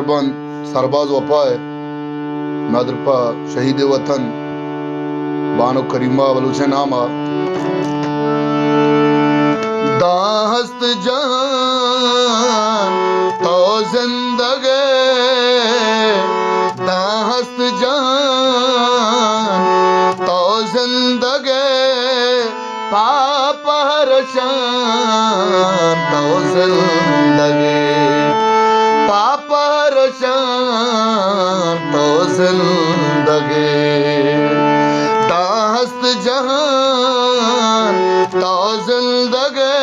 मेहरबान सरबाज वफा है नादरपा शहीद वतन बानो करीमा बलूच नामा दाहस्त जान तो जिंदगी दाहस्त जान तो जिंदगी पाप हरशान तो जिंदगी पाप हरशान तो जिंदगी दाहस्त जहान तो जिंदगी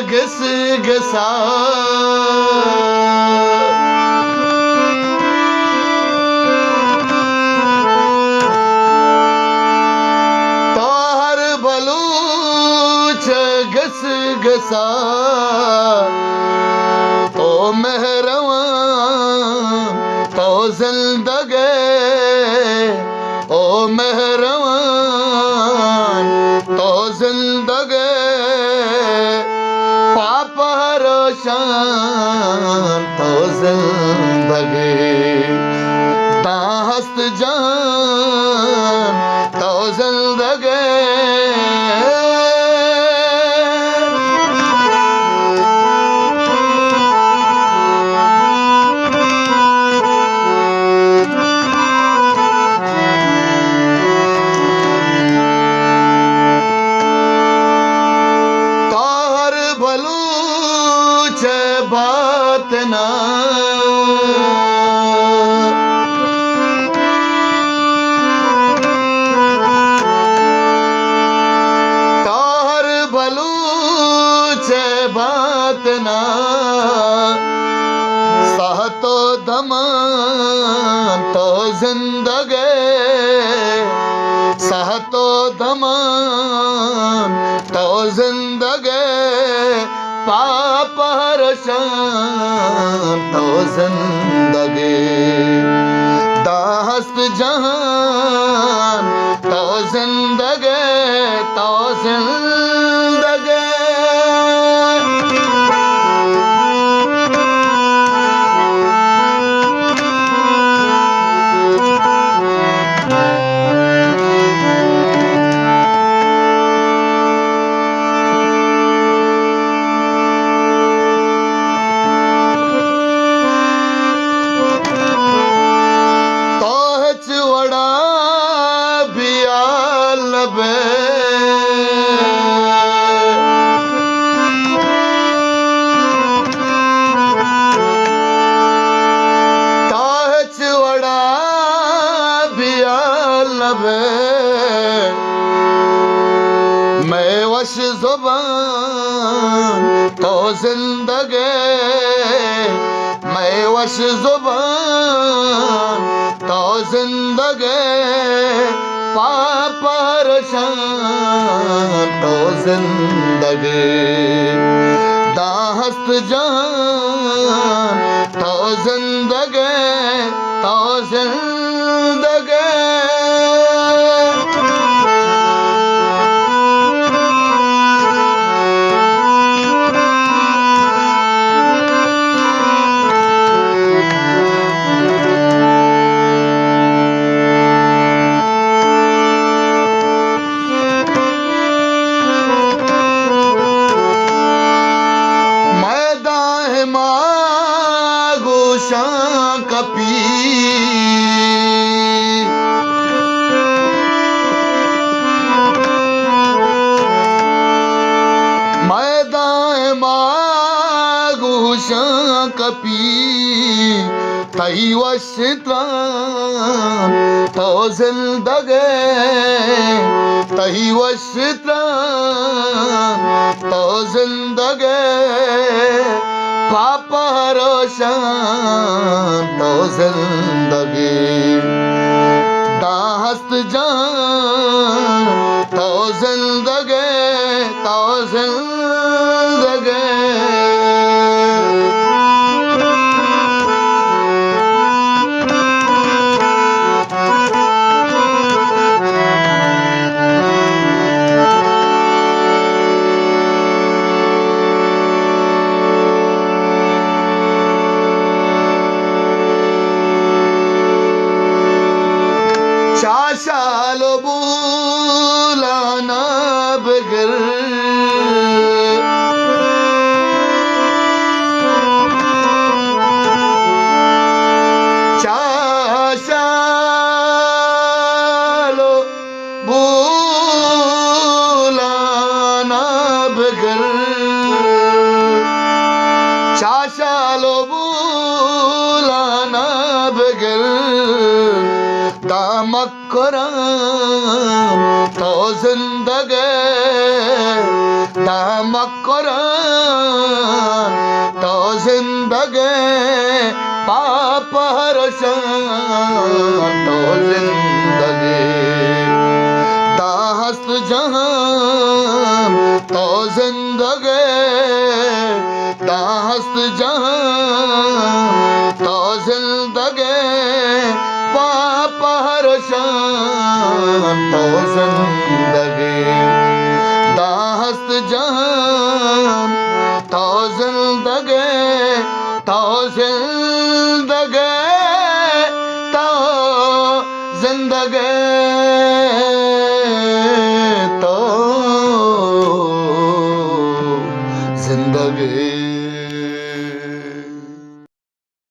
घिस घिसा तोहर बलूच घिस घिसा ओ मेहरबान तो जिंदगी ओ मेहरबान तो जिंदगी पाप हरशान तो जिंदगी दाहस्त जान तो जिंदगी बात ना तोहर बलूच बात ना सहतो दमान तो जिंदगी सहतो दमान तो जिंदगी पाप हरशान तो जिंदगी दाहस्त जहान तो जिंदगी तो जिंदगी मैं वश जुबान तो जिंदगी मैं वश जुबान तो जिंदगी पाप हरशान तो जिंदगी दाहस्त जान तो जिंदगी तो जिंदगी कपी मैदान मागूशा कपी तही वशत्रान तो जिंदगी तही वशत्रान तो जिंदगी पाप हरशान तो जिंदगी दाहस्त जान तो जिंदगी तो जिंदगी चाशालो बुलाना बगल दामक कुरान तो जिंदगी दामक कुरान तो जिंदगी पाप हरशान तो जिंदगी दाहस्त जहान तो जिंदगी दाहस्त जहान तो जिंदगी पाप हरशान तो जिंदगी दाहस्त जहान तो जिंदगी तो जिंदगी तो जिंदगी